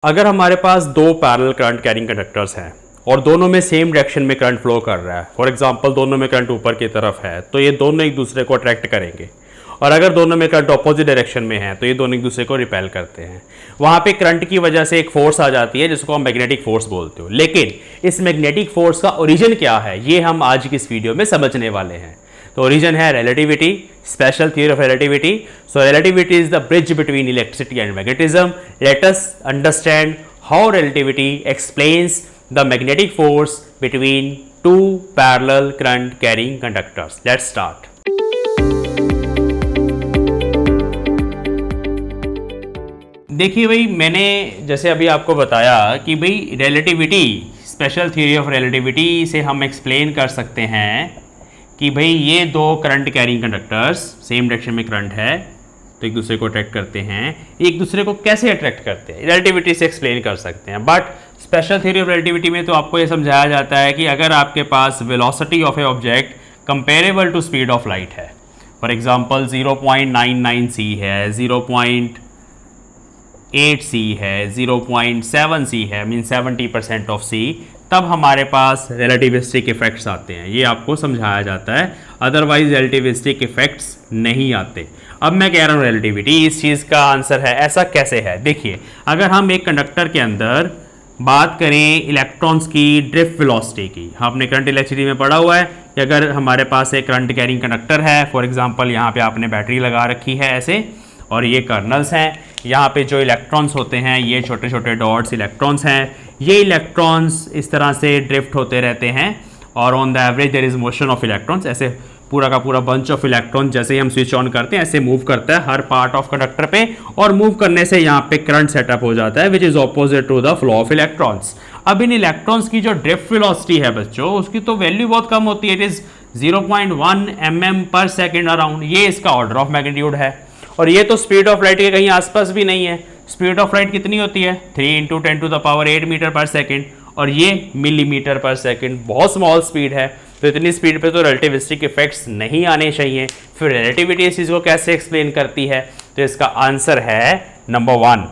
अगर हमारे पास दो पैरेलल करंट कैरिंग कंडक्टर्स हैं और दोनों में सेम डायरेक्शन में करंट फ्लो कर रहा है, फॉर एग्जांपल दोनों में करंट ऊपर की तरफ है, तो ये दोनों एक दूसरे को अट्रैक्ट करेंगे। और अगर दोनों में करंट ऑपोजिट डायरेक्शन में है तो ये दोनों एक दूसरे को रिपेल करते हैं। वहाँ पे करंट की वजह से एक फोर्स आ जाती है जिसको हम मैग्नेटिक फोर्स बोलते हो। लेकिन इस मैग्नेटिक फोर्स का ओरिजिन क्या है ये हम आज की इस वीडियो में समझने वाले हैं। तो ओरिजिन है relativity, special theory of relativity. So relativity is the bridge between electricity and magnetism. Let us understand how relativity explains the magnetic force between two parallel current carrying conductors. Let's start. देखिए भाई, मैंने जैसे अभी आपको बताया कि भाई relativity, special theory of relativity से हम एक्सप्लेन कर सकते हैं कि भाई ये दो current carrying conductors same direction में करंट है तो एक दूसरे को अट्रैक्ट करते हैं। एक दूसरे को कैसे अट्रैक्ट करते हैं रिलेटिविटी से एक्सप्लेन कर सकते हैं। But special theory of relativity में तो आपको ये समझाया जाता है कि अगर आपके पास velocity of a object comparable to speed of light है, फॉर एग्जांपल 0.99 c है, 0.8 c है, 0.7 c है, मीन 70% ऑफ c, तब हमारे पास रिलेटिविस्टिक इफेक्ट्स आते हैं। ये आपको समझाया जाता है, अदरवाइज रिलेटिविस्टिक इफेक्ट्स नहीं आते। अब मैं कह रहा हूँ रिलेटिविटी, इस चीज़ का आंसर है ऐसा कैसे है। देखिए, अगर हम एक कंडक्टर के अंदर बात करें इलेक्ट्रॉन्स की ड्रिफ्ट वेलोसिटी की, आपने करंट इलेक्ट्रिसिटी में पढ़ा हुआ है कि अगर हमारे पास एक करंट कैरिंग कंडक्टर है, फॉर एग्जांपल यहाँ पे आपने बैटरी लगा रखी है ऐसे, और ये कर्नल्स हैं, यहाँ पे जो इलेक्ट्रॉन्स होते हैं ये छोटे छोटे डॉट्स इलेक्ट्रॉन्स हैं। ये इलेक्ट्रॉन्स इस तरह से ड्रिफ्ट होते रहते हैं और on the average there is motion of electrons. ऐसे पूरा का पूरा बंच ऑफ इलेक्ट्रॉन जैसे ही हम स्विच ऑन करते हैं ऐसे मूव करता है हर पार्ट ऑफ कंडक्टर पे, और मूव करने से यहाँ पे करंट सेटअप हो जाता है which is opposite to the flow of electrons. अब इन इलेक्ट्रॉन्स की जो ड्रिफ्ट वेलोसिटी है बच्चों, उसकी तो वैल्यू बहुत कम होती है, इट इज 0.1 mm पर सेकेंड अराउंड। ये इसका ऑर्डर ऑफ मैग्नीट्यूड है, और ये तो स्पीड ऑफ लाइट के कहीं आसपास भी नहीं है। स्पीड ऑफ लाइट कितनी होती है? 3 × 10⁸ मीटर पर सेकेंड, और ये मिलीमीटर पर सेकेंड, बहुत स्मॉल स्पीड है। तो इतनी स्पीड पे तो रिलेटिविस्टिक इफेक्ट्स नहीं आने चाहिए। फिर रिलेटिविटी इस चीज़ को कैसे एक्सप्लेन करती है? तो इसका आंसर है नंबर 1।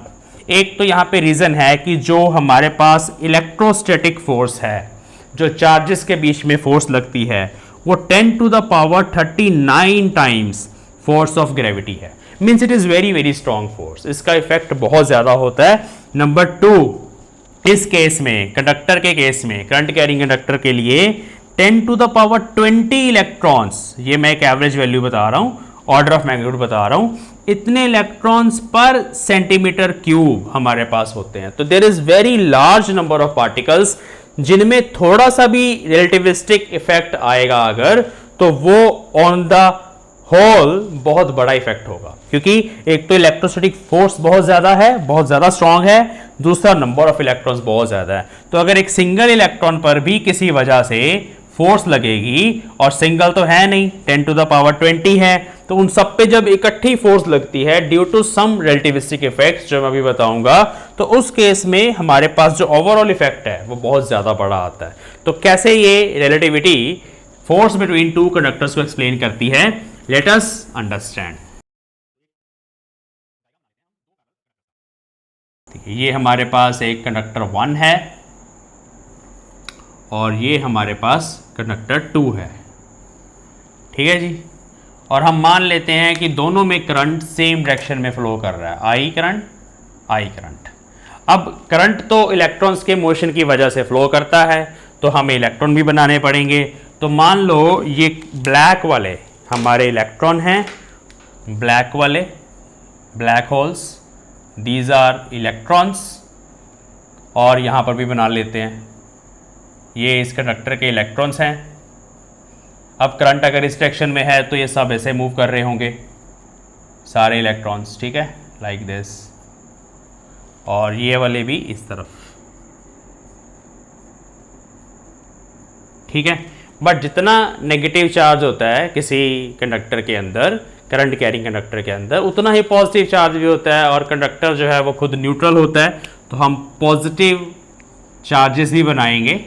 एक तो यहाँ पे रीज़न है कि जो हमारे पास इलेक्ट्रोस्टैटिक फोर्स है, जो चार्जेस के बीच में फोर्स लगती है, वो 10⁻39 टाइम्स फोर्स ऑफ ग्रेविटी है। Means it is very very strong force. इसका इफेक्ट बहुत ज़्यादा होता है। नंबर 2, इस केस में, कंडक्टर के केस में, करंट कैरिंग कंडक्टर के लिए 10⁻20 इलेक्ट्रॉन्स, ये मैं एक एवरेज वैल्यू बता रहा हूँ, ऑर्डर ऑफ मैग्नीट्यूड बता रहा हूँ, इतने इलेक्ट्रॉन्स पर सेंटीमीटर क्यूब हमारे पास होते हैं। तो there is very large number of particles जिनमें थोड़ा सा भी रिलेटिविस्टिक इफेक्ट आएगा अगर, तो वो ऑन द होल बहुत बड़ा इफेक्ट होगा, क्योंकि एक तो इलेक्ट्रोस्टैटिक फोर्स बहुत ज़्यादा है, बहुत ज़्यादा स्ट्रांग है, दूसरा नंबर ऑफ इलेक्ट्रॉन्स बहुत ज़्यादा है। तो अगर एक सिंगल इलेक्ट्रॉन पर भी किसी वजह से फोर्स लगेगी, और सिंगल तो है नहीं, 10⁻20 है, तो उन सब पे जब इकट्ठी फोर्स लगती है due to some relativistic effects जो मैं अभी बताऊंगा, तो उस केस में हमारे पास जो ओवरऑल इफेक्ट है वो बहुत ज़्यादा बड़ा आता है। तो कैसे ये relativity force between two conductors को एक्सप्लेन करती है, लेट अस अंडरस्टैंड। ये हमारे पास एक कंडक्टर 1 है और ये हमारे पास कंडक्टर 2 है, ठीक है जी। और हम मान लेते हैं कि दोनों में करंट सेम डायरेक्शन में फ्लो कर रहा है, आई करंट। अब करंट तो इलेक्ट्रॉन्स के मोशन की वजह से फ्लो करता है, तो हमें इलेक्ट्रॉन भी बनाने पड़ेंगे। तो मान लो ये ब्लैक वाले हमारे इलेक्ट्रॉन हैं, ब्लैक वाले, black holes, these are electrons, और यहाँ पर भी बना लेते हैं, ये इस कंडक्टर के इलेक्ट्रॉन्स हैं। अब करंट अगर इस डायरेक्शन में है तो ये सब ऐसे मूव कर रहे होंगे सारे इलेक्ट्रॉन्स, ठीक है, लाइक दिस, और ये वाले भी इस तरफ, ठीक है। बट जितना नेगेटिव चार्ज होता है किसी कंडक्टर के अंदर, करंट कैरिंग कंडक्टर के अंदर, उतना ही पॉजिटिव चार्ज भी होता है, और कंडक्टर जो है वो खुद न्यूट्रल होता है, तो हम पॉजिटिव चार्जेस भी बनाएंगे।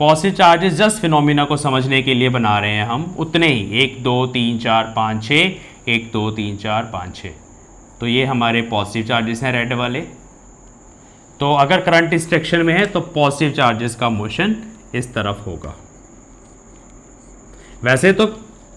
पॉजिटिव चार्जेस जस्ट फिनोमिना को समझने के लिए बना रहे हैं हम, उतने ही 1 2 3 4 5 6, 1 2 3 4 5 6। तो ये हमारे पॉजिटिव चार्जेस हैं रेड वाले। तो अगर करंट इस डायरेक्शन में है तो पॉजिटिव चार्जेस का मोशन इस तरफ होगा। वैसे तो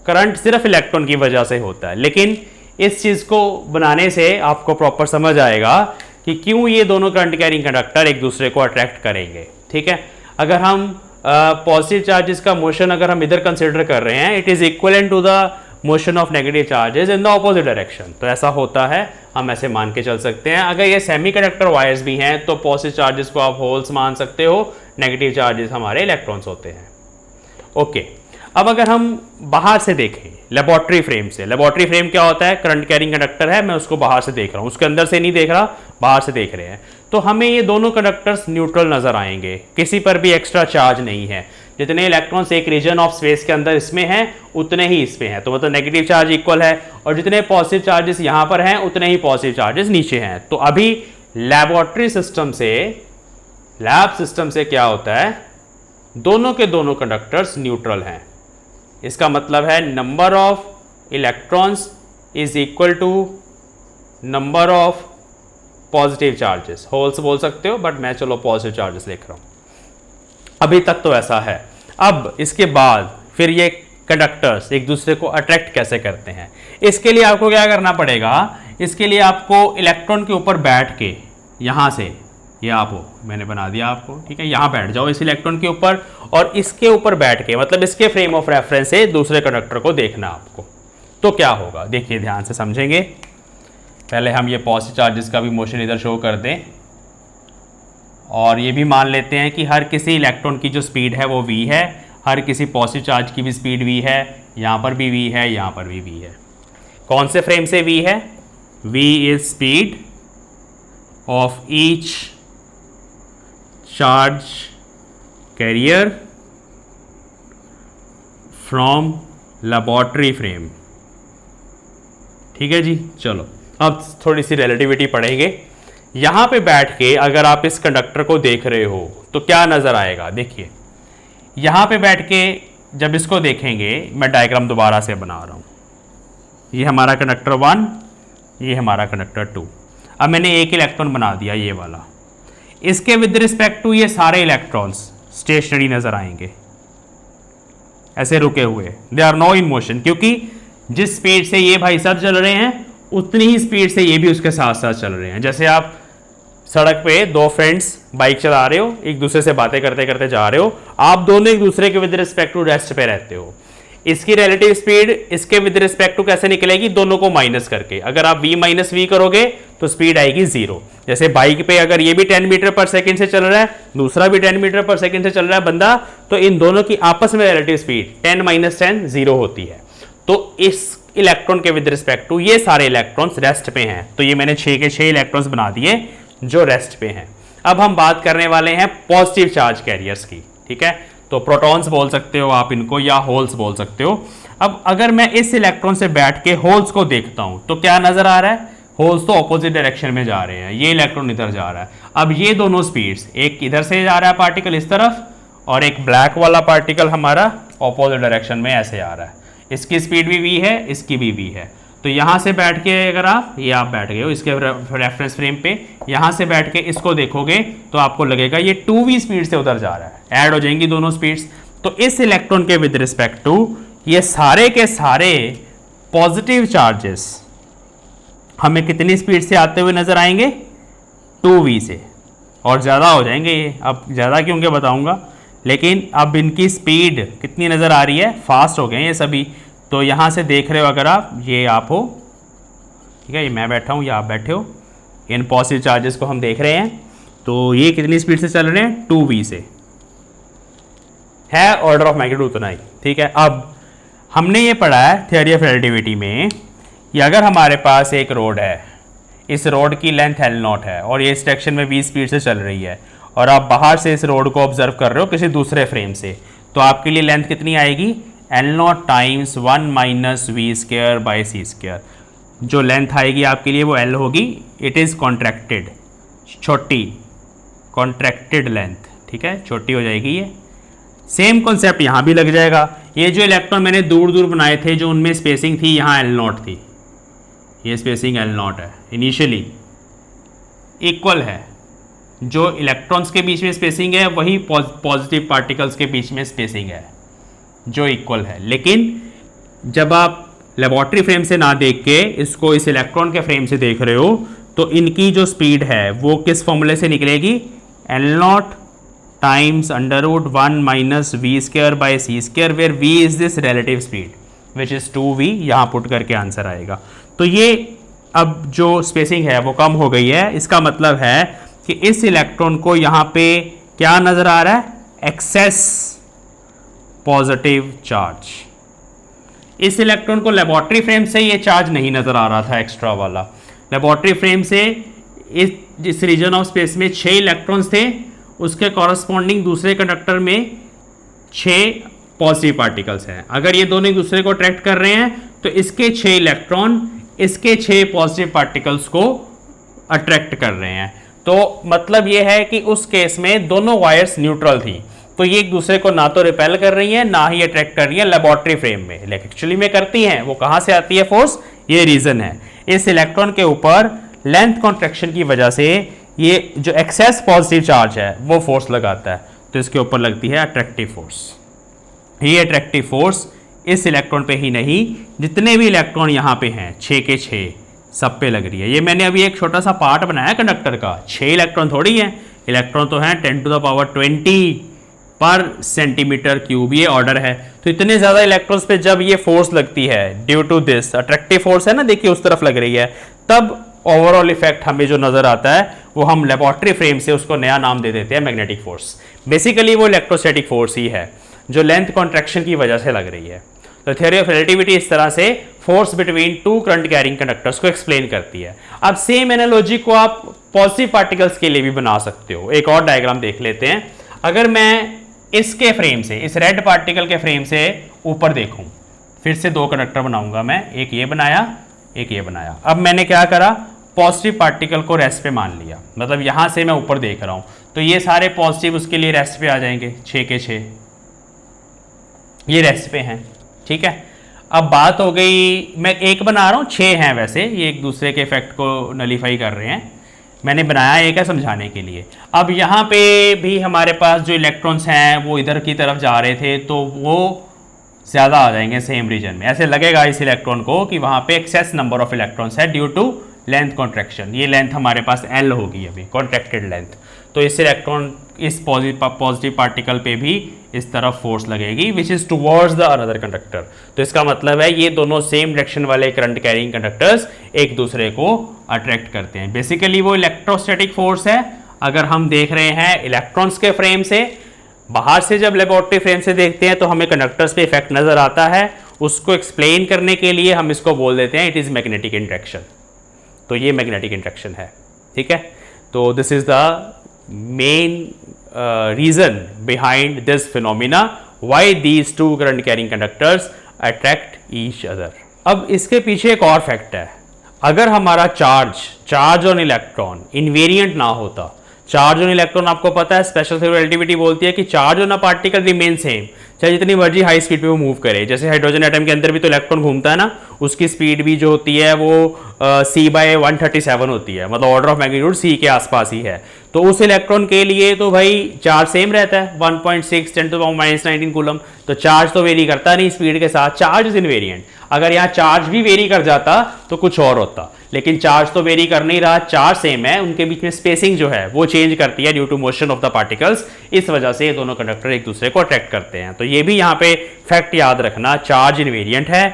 करंट सिर्फ इलेक्ट्रॉन की वजह से होता है, लेकिन इस चीज़ को बनाने से आपको प्रॉपर समझ आएगा कि क्यों ये दोनों करंट कैरिंग कंडक्टर एक दूसरे को अट्रैक्ट करेंगे। ठीक है, अगर हम पॉजिटिव चार्जेस का मोशन अगर हम इधर कंसिडर कर रहे हैं, it is equivalent to the motion of negative charges in the opposite direction, तो ऐसा होता है, हम ऐसे मान के चल सकते हैं। अगर ये सेमीकंडक्टर वायर्स भी हैं तो पॉजिटिव चार्जेस को आप होल्स मान सकते हो, नेगेटिव चार्जेस हमारे इलेक्ट्रॉन्स होते हैं। ओके, अब अगर हम बाहर से देखें लेबोरेटरी फ्रेम से, लेबोरेटरी फ्रेम क्या होता है, करंट कैरिंग कंडक्टर है, मैं उसको बाहर से देख रहा हूँ, उसके अंदर से नहीं देख रहा, बाहर से देख रहे हैं, तो हमें ये दोनों कंडक्टर्स न्यूट्रल नजर आएंगे, किसी पर भी एक्स्ट्रा चार्ज नहीं है। जितने इलेक्ट्रॉन्स एक रीजन ऑफ स्पेस के अंदर इसमें हैं उतने ही इसमें हैं, तो मतलब नेगेटिव चार्ज इक्वल है, और जितने पॉजिटिव चार्जेस यहाँ पर हैं उतने ही पॉजिटिव चार्जेस नीचे हैं। तो अभी लैबोरेटरी सिस्टम से, लैब सिस्टम से क्या होता है, दोनों के दोनों कंडक्टर्स न्यूट्रल हैं। इसका मतलब है number of electrons is equal to number of positive charges, holes बोल सकते हो, बट मैं चलो पॉजिटिव चार्जेस लिख रहा हूं। अभी तक तो ऐसा है। अब इसके बाद फिर ये कंडक्टर्स एक दूसरे को अट्रैक्ट कैसे करते हैं, इसके लिए आपको क्या करना पड़ेगा, इसके लिए आपको इलेक्ट्रॉन के ऊपर बैठ के, यहां से ये आप हो, मैंने बना दिया आपको, ठीक है, यहां बैठ जाओ इस इलेक्ट्रॉन के ऊपर, और इसके ऊपर बैठ के, मतलब इसके फ्रेम ऑफ रेफरेंस से दूसरे कंडक्टर को देखना आपको। तो क्या होगा, देखिए ध्यान से समझेंगे। पहले हम ये पॉजिटिव चार्जेस का भी मोशन इधर शो कर दें, और ये भी मान लेते हैं कि हर किसी इलेक्ट्रॉन की जो स्पीड है वो v है, हर किसी पॉजिटिव चार्ज की भी स्पीड v है, यहाँ पर भी v है, यहाँ पर भी v है। कौन से फ्रेम से v है, v is speed of each charge carrier from laboratory frame. ठीक है जी, चलो अब थोड़ी सी रिलेटिविटी पढ़ेंगे। यहां पे बैठ के अगर आप इस कंडक्टर को देख रहे हो तो क्या नजर आएगा, देखिए यहां पे बैठ के जब इसको देखेंगे, मैं डायग्राम दोबारा से बना रहा हूं, ये हमारा कंडक्टर 1, ये हमारा कंडक्टर 2। अब मैंने एक इलेक्ट्रॉन बना दिया ये वाला, इसके विद रिस्पेक्ट टू ये सारे इलेक्ट्रॉन्स स्टेशनरी नजर आएंगे, ऐसे रुके हुए, they are no in motion, क्योंकि जिस स्पीड से ये भाई साहब चल रहे हैं उतनी ही स्पीड से ये भी उसके साथ साथ चल रहे हैं। जैसे आप सड़क पे दो फ्रेंड्स बाइक चला रहे हो, एक दूसरे से बातें करते करते जा रहे हो, आप दोनों एक दूसरे के विद रिस्पेक्ट टू रेस्ट पे रहते हो। इसकी रिलेटिव स्पीड इसके विद रिस्पेक्ट टू कैसे निकलेगी, दोनों को माइनस करके। अगर आप v माइनस वी करोगे तो स्पीड आएगी 0। जैसे बाइक पे अगर ये भी 10 मीटर पर सेकंड से चल रहा है, दूसरा भी 10 मीटर पर सेकंड से चल रहा है बंदा, तो इन दोनों की आपस में रिलेटिव स्पीड 10 माइनस 10 0 होती है। तो इस इलेक्ट्रॉन के विद रिस्पेक्ट टू ये सारे इलेक्ट्रॉन्स रेस्ट पे हैं, तो ये मैंने 6 के 6 इलेक्ट्रॉन्स बना दिए जो रेस्ट पे हैं। अब हम बात करने वाले हैं पॉजिटिव चार्ज कैरियर्स की। ठीक है, तो प्रोटॉन्स बोल सकते हो आप इनको, या होल्स बोल सकते हो। अब अगर मैं इस इलेक्ट्रॉन से बैठ के होल्स को देखता हूं तो क्या नजर आ रहा है, होल्स तो ऑपोजिट डायरेक्शन में जा रहे हैं, ये इलेक्ट्रॉन इधर जा रहा है। अब ये दोनों स्पीड्स, एक इधर से जा रहा है पार्टिकल इस तरफ, और एक ब्लैक वाला पार्टिकल हमारा ऑपोजिट डायरेक्शन में ऐसे आ रहा है। इसकी स्पीड भी v है, इसकी भी v है। तो यहाँ से बैठ के अगर आप, ये आप बैठ गए हो इसके रेफरेंस फ्रेम पे, यहाँ से बैठ के इसको देखोगे तो आपको लगेगा ये 2v स्पीड से उधर जा रहा है, ऐड हो जाएंगी दोनों स्पीड्स। तो इस इलेक्ट्रॉन के विद रिस्पेक्ट टू ये सारे के सारे पॉजिटिव चार्जेस हमें कितनी स्पीड से आते हुए नजर आएंगे, 2v से, और ज़्यादा हो जाएंगे ये। अब ज़्यादा क्यों के बताऊँगा, लेकिन अब इनकी स्पीड कितनी नज़र आ रही है, फास्ट हो गए ये सभी। तो यहाँ से देख रहे हो अगर आप, ये आप हो, ठीक है, ये मैं बैठा हूँ, ये आप बैठे हो, इन पॉजिटिव चार्जेस को हम देख रहे हैं, तो ये कितनी स्पीड से चल रहे हैं, 2v से है, ऑर्डर ऑफ मैग्नीट्यूड उतना ही। ठीक है, अब हमने ये पढ़ा है थ्योरी ऑफ रिलेटिविटी में कि अगर हमारे पास एक रोड है, इस रोड की लेंथ L0 है और ये इस डायरेक्शन में v स्पीड से चल रही है, और आप बाहर से इस रोड को ऑब्जर्व कर रहे हो किसी दूसरे फ्रेम से, तो आपके लिए लेंथ कितनी आएगी, L0 times 1 minus V square by C square. जो लेंथ आएगी आपके लिए वो L होगी, इट इज़ कॉन्ट्रैक्टेड, छोटी कॉन्ट्रैक्टेड लेंथ, ठीक है, छोटी हो जाएगी ये। सेम कॉन्सेप्ट यहाँ भी लग जाएगा। ये जो इलेक्ट्रॉन मैंने दूर दूर बनाए थे, जो उनमें स्पेसिंग थी, यहाँ L0 थी, ये स्पेसिंग L0 है, इनिशियली इक्वल है, जो इलेक्ट्रॉन्स के बीच में स्पेसिंग है वही पॉजिटिव पार्टिकल्स के बीच में स्पेसिंग है जो इक्वल है। लेकिन जब आप लेबोरेटरी फ्रेम से ना देख के इसको इस इलेक्ट्रॉन के फ्रेम से देख रहे हो तो इनकी जो स्पीड है वो किस फॉर्मूले से निकलेगी, L0 times √1 minus V square by C square, where v is this relative speed which is 2v, यहाँ पुट करके आंसर आएगा। तो ये अब जो स्पेसिंग है वो कम हो गई है। इसका मतलब है कि इस इलेक्ट्रॉन को यहाँ पे क्या नजर आ रहा है, एक्सेस पॉजिटिव चार्ज। इस इलेक्ट्रॉन को लेबोरेटरी फ्रेम से ये चार्ज नहीं नजर आ रहा था एक्स्ट्रा वाला। लेबोरेटरी फ्रेम से इस रीजन ऑफ स्पेस में 6 इलेक्ट्रॉन्स थे, उसके कॉरस्पॉन्डिंग दूसरे कंडक्टर में 6 पॉजिटिव पार्टिकल्स हैं। अगर ये दोनों एक दूसरे को अट्रैक्ट कर रहे हैं तो इसके 6 इलेक्ट्रॉन इसके 6 पॉजिटिव पार्टिकल्स को अट्रैक्ट कर रहे हैं। तो मतलब ये है कि उस केस में दोनों वायर्स न्यूट्रल थी, तो ये एक दूसरे को ना तो रिपेल कर रही हैं ना ही अट्रैक्ट कर रही हैं लेबोरेटरी फ्रेम में। लेकिन एक्चुअली में करती हैं। वो कहाँ से आती है फोर्स, ये रीजन है। इस इलेक्ट्रॉन के ऊपर लेंथ कॉन्ट्रैक्शन की वजह से ये जो एक्सेस पॉजिटिव चार्ज है वो फोर्स लगाता है, तो इसके ऊपर लगती है अट्रैक्टिव फोर्स। ये अट्रैक्टिव फोर्स इस इलेक्ट्रॉन पे ही नहीं, जितने भी इलेक्ट्रॉन यहाँ पे हैं 6 के 6 सब पे लग रही है। ये मैंने अभी एक छोटा सा पार्ट बनाया कंडक्टर का, 6 इलेक्ट्रॉन थोड़ी है, इलेक्ट्रॉन तो हैं 10⁻20 पर सेंटीमीटर क्यूब, ये ऑर्डर है। तो इतने ज़्यादा इलेक्ट्रॉन्स पे जब ये फोर्स लगती है due to this attractive force है ना, देखिए उस तरफ लग रही है, तब ओवरऑल इफेक्ट हमें जो नजर आता है वो हम लेबोरेटरी फ्रेम से उसको नया नाम दे देते हैं मैग्नेटिक फोर्स। बेसिकली वो इलेक्ट्रोस्टैटिक फोर्स ही है जो लेंथ कॉन्ट्रैक्शन की वजह से लग रही है। तो थ्योरी ऑफ रिलेटिविटी इस तरह से force between 2 current carrying conductors को एक्सप्लेन करती है। अब सेम एनालॉजी को आप पॉजिटिव पार्टिकल्स के लिए भी बना सकते हो। एक और डायग्राम देख लेते हैं। अगर मैं इसके फ्रेम से, इस रेड पार्टिकल के फ्रेम से ऊपर देखूं, फिर से 2 कंडक्टर बनाऊंगा मैं, एक ये बनाया एक ये बनाया। अब मैंने क्या करा, पॉजिटिव पार्टिकल को रेस्ट पे मान लिया, मतलब यहां से मैं ऊपर देख रहा हूं तो ये सारे पॉजिटिव उसके लिए रेस्ट पे आ जाएंगे, 6 के 6 ये रेस्ट पे हैं, ठीक है। अब बात हो गई, मैं एक बना रहा हूं, 6 हैं वैसे, ये एक दूसरे के इफेक्ट को नलीफाई कर रहे हैं, मैंने बनाया एक है समझाने के लिए। अब यहाँ पे भी हमारे पास जो इलेक्ट्रॉन्स हैं वो इधर की तरफ जा रहे थे तो वो ज़्यादा आ जाएंगे सेम रीजन में। ऐसे लगेगा इस इलेक्ट्रॉन को कि वहाँ पे एक्सेस नंबर ऑफ इलेक्ट्रॉन्स है ड्यू टू लेंथ कॉन्ट्रैक्शन। ये लेंथ हमारे पास L होगी अभी, कॉन्ट्रैक्टेड लेंथ। तो इस इलेक्ट्रॉन इस पॉजिटिव पार्टिकल पे भी इस तरफ फोर्स लगेगी which is towards the another conductor. तो इसका मतलब है ये दोनों सेम डायरेक्शन वाले करंट कैरिंग कंडक्टर्स एक दूसरे को अट्रैक्ट करते हैं। बेसिकली वो इलेक्ट्रोस्टैटिक फोर्स है। अगर हम देख रहे हैं इलेक्ट्रॉन्स के फ्रेम से, बाहर से जब लेबोरेटरी फ्रेम से देखते हैं तो हमें कंडक्टर्स पे इफेक्ट नजर आता है, उसको एक्सप्लेन करने के लिए हम इसको बोल देते हैं इट इज मैग्नेटिक इंट्रैक्शन। तो ये मैग्नेटिक इंट्रैक्शन है, ठीक है। तो this is the main reason behind this phenomena why these two current carrying conductors attract each other। अब इसके पीछे एक और फैक्ट है। अगर हमारा चार्ज ऑन इलेक्ट्रॉन इनवेरिएंट ना होता, चार्ज ऑन इलेक्ट्रॉन आपको पता है स्पेशल थ्योरी रिलेटिविटी बोलती है कि charge on a particle remain same, चाहे जितनी मर्जी हाई स्पीड पे वो मूव करे। जैसे हाइड्रोजन एटम के अंदर भी तो इलेक्ट्रॉन घूमता है ना, उसकी स्पीड भी जो होती है वो c/137 होती है, मतलब ऑर्डर ऑफ मैग्नीट्यूड c के आसपास ही है। तो उस इलेक्ट्रॉन के लिए तो भाई चार्ज सेम रहता है 1.6 × 10⁻⁻⁹ कूलम। तो चार्ज तो वेरी करता नहीं स्पीड के साथ, चार्ज इज इनवेरिएंट। अगर यहाँ चार्ज भी वेरी कर जाता तो कुछ और होता, लेकिन चार्ज तो वेरी कर नहीं रहा, चार्ज सेम है, उनके बीच में स्पेसिंग जो है वो चेंज करती है due to motion of the particles. इस वजह से ये दोनों कंडक्टर एक दूसरे को अट्रैक्ट करते हैं। तो ये भी यहाँ पे फैक्ट याद रखना, चार्ज इनवेरिएंट है,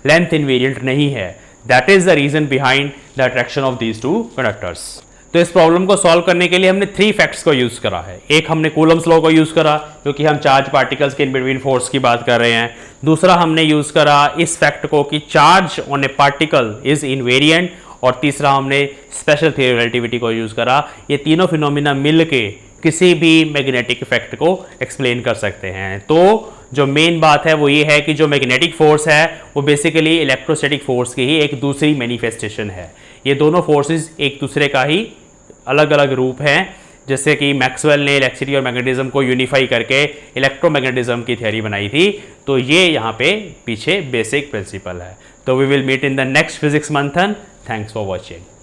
लेंथ इनवेरिएंट नहीं है। That is the reason behind the attraction of these two conductors. तो इस प्रॉब्लम को सॉल्व करने के लिए हमने 3 फैक्ट्स को यूज करा है। एक हमने कूलम्स लॉ को यूज करा क्योंकि हम चार्ज पार्टिकल्स के इन बिटवीन फोर्स की बात कर रहे हैं। दूसरा हमने यूज करा इस फैक्ट को कि charge on A particle is invariant, और तीसरा हमने स्पेशल थ्योरी रिलेटिविटी को यूज करा। ये तीनों फिनोमिना मिल के किसी भी मैग्नेटिक इफेक्ट को एक्सप्लेन कर सकते हैं। तो जो मेन बात है वो ये है कि जो मैग्नेटिक फोर्स है वो बेसिकली इलेक्ट्रोस्टैटिक फोर्स की ही एक दूसरी मैनिफेस्टेशन है। ये दोनों फोर्सेस एक दूसरे का ही अलग अलग रूप हैं, जैसे कि मैक्सवेल ने इलेक्ट्रिसिटी और मैग्नेटिज्म को यूनिफाई करके इलेक्ट्रोमैग्नेटिज्म की थ्योरी बनाई थी। तो ये यहाँ पे पीछे बेसिक प्रिंसिपल है। तो we will meet in the next physics Manthan. Thanks for watching.